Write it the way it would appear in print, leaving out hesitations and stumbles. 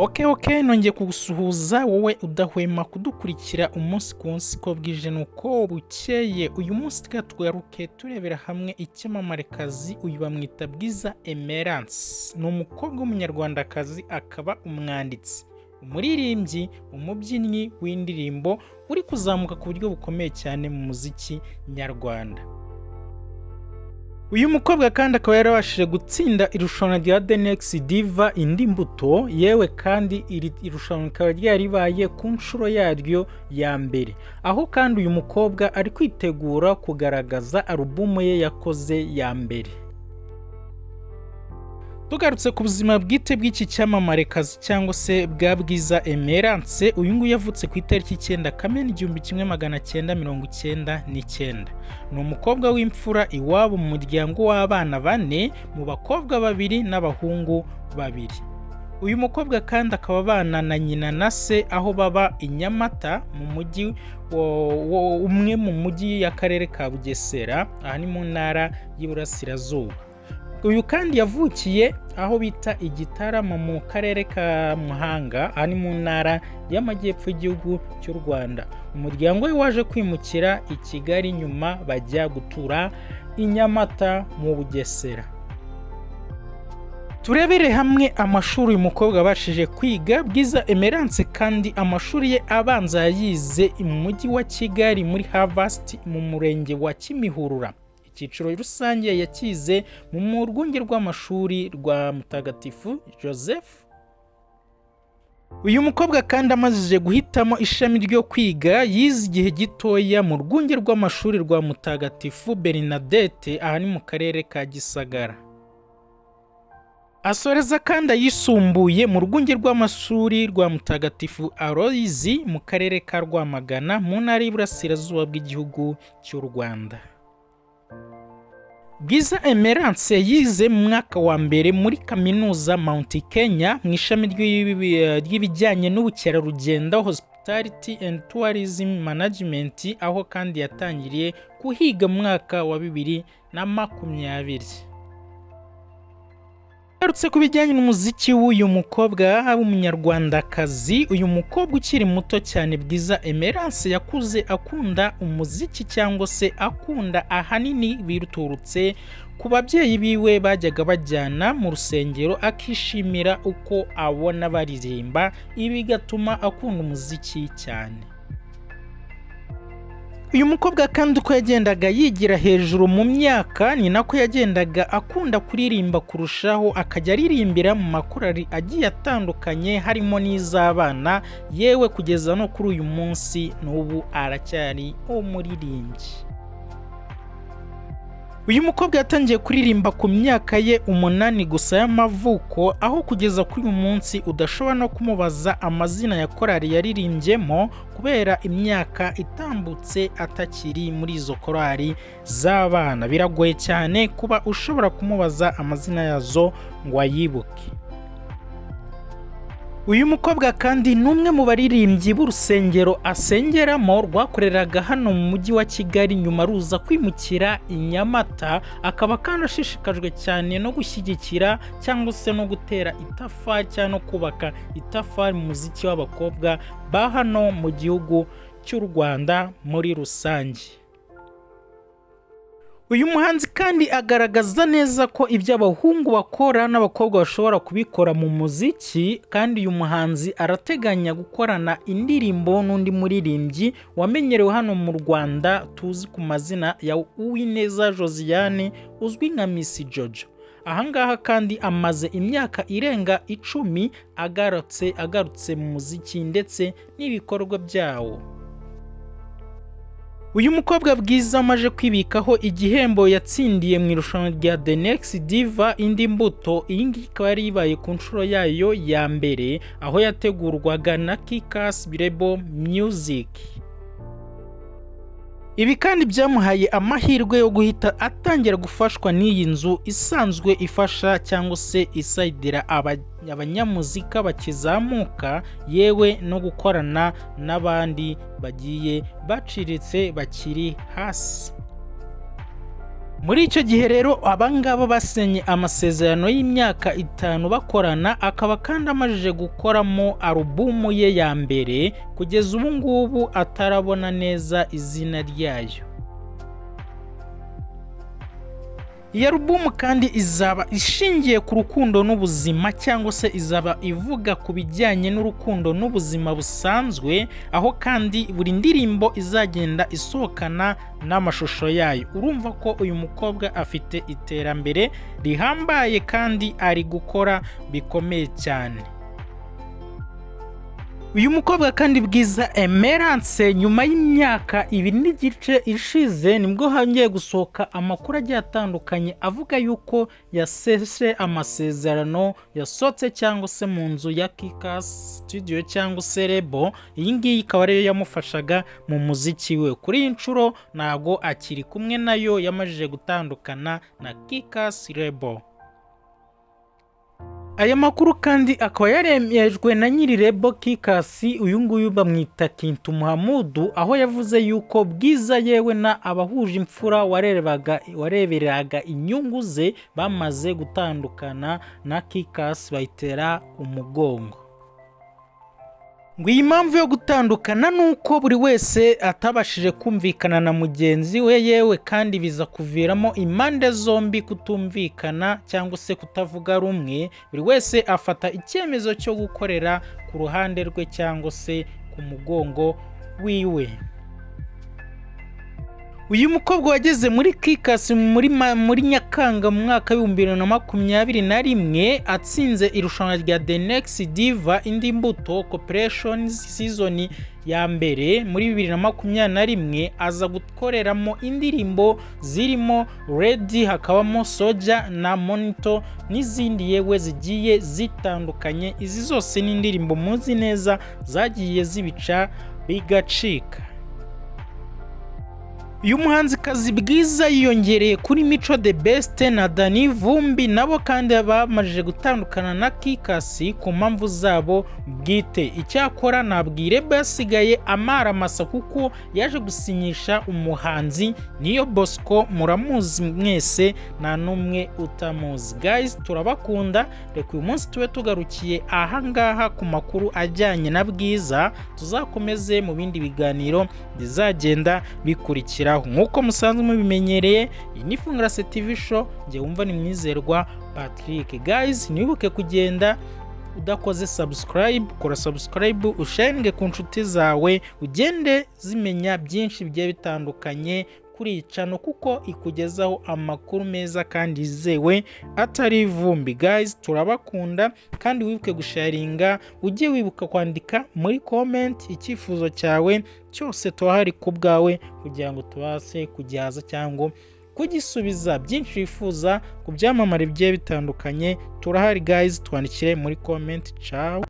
Okay, nongeye kugusuhuza wowe udahwema kudukurikira umunsi ku munsi ko bwije nuko bukeye. Uyu munsi twagaruke turebera hamwe icyamamarekazi uyu bamwita Bwiza Emerance. Ni umukobwa w'umunyarwandakazi, akaba umwanditsi, umuririmbyi, umubyinnyi w'indirimbo uri kuzamuka ku buryo bukomeye cyane mu muziki nyarwanda. Uyu mukobwa kandi akaba yarabashije gutsinda irushanwa rya The Next Diva indi mbuto, yewe kandi iri irushanwa rikaba ryaribaye ku nshuro yaryo ya mbere, aho kandi uyu mukobwa ari kwitegura kugaragaza alubumu ye yakoze ya mbere. Tugarutse ku buzima bwite bw'iki cyamamarekazi cyangwa se bwa Bwiza Emerance, uyu nguyu yavutse ku itariki 9 Kamena 1999. Ni umukobwa w'imfura iwabo mu muryango w'abana 4, mu bakobwa 2 n'abahungu 2. Uyu mukobwa kandi akaba abana na nyina na se, aho baba i Nyamata mu mujyi umwe mu mujyi y'akarere ka Bugesera, aha ni mu ntara y'Iburasirazuba. Uyu kandi yavukiye aho bita Igitarama mu karere ka Muhanga, ari mu ntara y'amajyepfo y'igihugu cy'u Rwanda. Umuryango we waje kwimukira i Kigali, nyuma bajya gutura i Nyamata mu Bugesera. Turebere hamwe amashuri uyu mukobwa abashije kwiga. Bwiza Emerance kandi amashuri ye abanza yize mu mujyi wa Kigali muri Harvest mu murenge wa Kimihurura. Icyiciro rusange yakize mu rwunge rw'amashuri rwa Mutagatifu Joseph. Uyu mukobwa kandi amazije guhitamo ishami ryo kwiga, yize igihe gitoya mu rwunge rw'amashuri rwa Mutagatifu Bernadette, aha ni mu karere ka Gisagara. Asoreza kandi ayisumbuye mu rwunge rw'amashuri rwa Mutagatifu Aloyizi mu karere ka Rwamagana mu ntara y'Iburasirazuba bw'igihugu cy'u Rwanda. Bwiza Emerance yize mu mwaka wa mbere muri kaminuza Mount Kenya mu ishami ry'ibijyanye n'ubukerarugendo, Hospitality and Tourism Management, aho kandi yatangiriye kuhiga mu mwaka wa 2020. Garutse ku bijyanye n'umuziki w'uyu mukobwa w'umunyarwandakazi, uyu mukobwa ukiri muto cyane Bwiza Emerance yakuze akunda umuziki cyangwa se akunda ahanini biruturutse ku babyeyi biwe bajyaga bajyana mu rusengero, akishimira uko abona baririmba, ibi bigatuma akunda umuziki cyane. Uyu mukobwa kandi uko yagendaga yigira hejuru mu myaka, ni nako yagendaga akunda kuririmba kurushaho, akajya aririmbira mu makorali agiye atandukanye harimo n'iz'abana, yewe kugeza no kuri uyu munsi n'ubu aracyari umuririmbyi. Uyu mukobwa yatangiye kuririmba ku myaka ye 8 gusa y'amavuko, aho kugeza kuri uyu munsi udashobora no kumubaza amazina ya korali yaririmbyemo kubera imyaka itambutse atakiri muri izo korali z'abana. Biragoye cyane kuba ushobora kumubaza amazina yazo ngo ayibuke. Uyu mukobwa kandi numwe mu baririmbyi b'urusengero asengeramo rwakoreraga hano mu mujyi wa Kigali, nyuma ruza kwimukira i Nyamata. Akaba kandi ashishikajwe cyane no gushyigikira cyangwa se no gutera itafari cyangwa no kubaka itafari mu muziki w'abakobwa ba hano mu gihugu cy'u Rwanda muri rusange. Uyu muhanzi kandi agaragaza neza ko ibyo abahungu bakora n'abakobwa bashobora kubikora mu muziki, kandi uyu muhanzi arateganya gukorana indirimbo n'undi muririmbyi wamenyerewe hano mu Rwanda tuzi ku mazina ya Uwineza Josiane uzwi nka Miss Jojo. Ahangaha kandi amaze imyaka irenga 10 agarutse mu muziki ndetse n'ibikorwa byawo. Uyu mukobwa Bwiza amaje kwibikaho igihembo yatsindiye mu irushanwa rya The Next Diva indi mbuto. Iyi ngiyi ikaba yari ibaye ku nshuro yayo ya mbere, aho yategurwaga na Kikas Birebo Music. Ibi kandi byamuhaye amahirwe yo guhita atangira gufashwa n'iyi nzu isanzwe ifasha cyangwa se isayidira abanyamuzika bakizamuka, yewe no gukorana n'abandi bagiye baciritse bakiri hasi. Muri icyo gihe rero abangaba basenye amasezerano y'imyaka 5 bakorana, akaba kandi amajije gukoramo alubumu ye ya mbere, kugeza ubu ngubu atarabona neza izina ryayo. Iyi alubumu kandi izaba ishingiye ku rukundo n'ubuzima, cyangwa se izaba ivuga ku bijyanye n'urukundo n'ubuzima busanzwe, aho kandi buri ndirimbo izagenda isohokana n'amashusho yayo. Urumva ko uyu mukobwa afite iterambere rihambaye kandi ari gukora bikomeye cyane. Uyu mukobwa kandi Bwiza Emerance, nyuma y'imyaka 2 n'igice ishize, nibwo hangiye gusohoka amakuru agiye atandukanye avuga yuko yaseshe amasezerano yasohotse cyangwa se mu nzu ya Kikas Studio cyangwa se Lebo. Iyi ngiyi ikaba ariyo yamufashaga mu muziki we. Kuri iyi nshuro ntago akiri kumwe nayo, yamajije gutandukana na Kikas Lebo. Aya makuru kandi akaba yaremejwe na nyiri Lebo Kikas, uyu nguyu bamwita Kintu Muhamudu, aho yavuze yuko Bwiza yewe na abahuje imfura wareberaga inyungu ze bamaze gutandukana na Kikas bayitera umugongo. Ngo iyi mpamvu yo gutandukana nuko buri wese atabashije kumvikana na mugenzi we, yewe kandi biza kuviramo impande zombi kutumvikana cyangwa se kutavuga rumwe. Buri wese afata icyemezo cyo gukorera ku ruhande rwe cyangwa se ku mugongo wiwe. Uyu mukobwa wageze muri Kikas muri Nyakanga mu mwaka wa 2021 atsinze irushanwa rya The Next Diva indi mbuto Corporation season ya mbere muri 2021, aza gukoreramo indirimbo zirimo Ready, hakabamo Soja na Monitor n'izindi yewe zigiye zitandukanye. Izi zose ni indirimbo muzi neza zagiye zibica bigacika. Uyu muhanzikazi Bwiza yiyongereye kuri Mico The Best na Dani Vumbi, nabo kandi bamajije gutandukana na Kikas ku mpamvu zabo bwite. Icyakora nabwire basigaye amara masa kuko yaje gusinyisha umuhanzi Niyo Bosco, muramuzi mwese nta numwe utamuzi. Guys, turabakunda, reka uyu munsi tube tugarukiye aha ngaha ku makuru ajyanye na Bwiza. Tuzakomeze mu bindi biganiro bizagenda bikurikira. Nkuko musanzwe mubimenyereye, iyi ni Fungurase TV show, nge wumva ni Mwizerwa Patrick. Guys, nibuke kugenda udakoze subscribe, kora subscribe, usharinge ku nshuti zawe, ugende zimenya byinshi bigiye bitandukanye kuri iyi channel kuko ikugezaho amakuru meza kandi yizewe atari ivumbi. Guys, turabakunda kandi wibuke gusharinga, ujye wibuka kwandika muri comment icyifuzo cyawe cyose, tuhari ku bwawe kugira ngo tubase kugihaza cyangwa kugisubiza. Byinshi wifuza ku byamamare bigiye bitandukanye turahari guys, twandikire muri comment. Ciao.